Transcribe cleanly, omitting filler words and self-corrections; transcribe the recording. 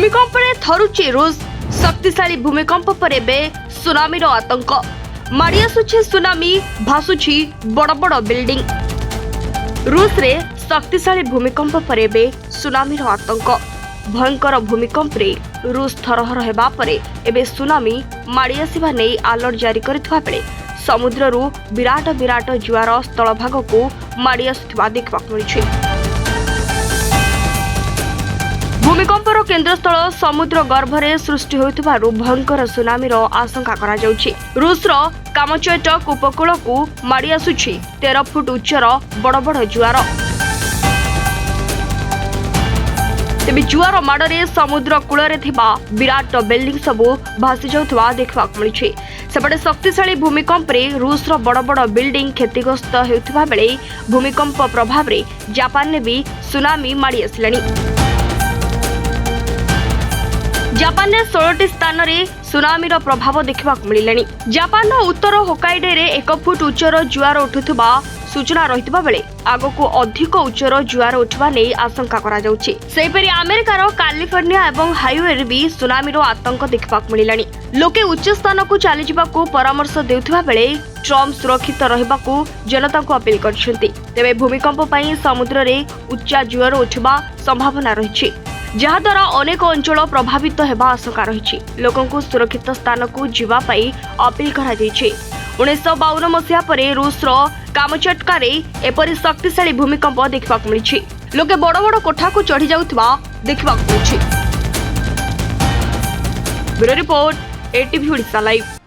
भूमिकंप थरुची रूस शक्तिशाली भूमिकंप पर सुनामी आतंक माड़ी आसुछि सुनामी भासुछि बड़ बड़ बिल्डिंग। रूस रे शक्तिशाली भूमिकंप पर सुनामी आतंक भयंकर भूमिकंप रे रूस थरहर हेबा परे एबे सुनामी माड़ी आसिबा नै अलर्ट जारी करथिबा बेले समुद्ररू विराट विराट जुआर स्थल भाग को माड़ी आसुथिबा देखबा मिलिछि। भूमिकंपर केन्द्रस्थल समुद्र गर्भरे सृष्टि होइथिबारु भयंकर सुनामीर आशंका करा जाउछि। रूसर कामचेटक उपकूल को माड़ी आसुछि 13 फुट उच्चर बड़ बड़ जुआर। तेबे जुआर माड़े समुद्र कूलरे थिबा विराट बिल्डिंग सबु भासी जाउथबा देखबा मिलिछि। सेपटे शक्तिशाली भूमिकंप रे रूसर बड़ बड़ बिल्डिंग क्षतिग्रस्त हेउथिबा बेले भूमिकंप प्रभाव रे जापान ने भी सुनामी माड़ी आसिलानी। जापान ने 16टी स्थान रे सुनामीर प्रभाव देखा मिललानी। जापान उत्तर होकाइडे रे 1 फुट उच्चर जुआर उठुथिबा सूचना रहितबा बेले आगको अधिक उच्चर जुआर उठवा नै आशंका करा जाउछि। सेहिपरि अमेरिकार कैलिफोर्निया एवं हाईवे रे भी सुनामीर आतंक देखा मिललानी। लोके उच्च स्थान को चली जिबाकू परामर्श देउथिबा बेले ट्रम्प सुरक्षित रहिबाकू जनता को अपील करछन्ति। तेबे भूमिकंप पई समुद्र रे उच्चा जुआर उठवा संभावना रहिछि जहाद्वारा अनेक अंचल प्रभावित हेबा आशंका रही। लोकों को सुरक्षित स्थान को जीवा पाई अपील करा जायछि। 1952 मसीहा परे रूसर कामचटकार एपरी शक्तिशाली भूमिकंप देखा मिली। लोके बड़ बड़ कोठा को चढ़ी जाउथबा देखा मिली। Bureau report ATV Odisha live.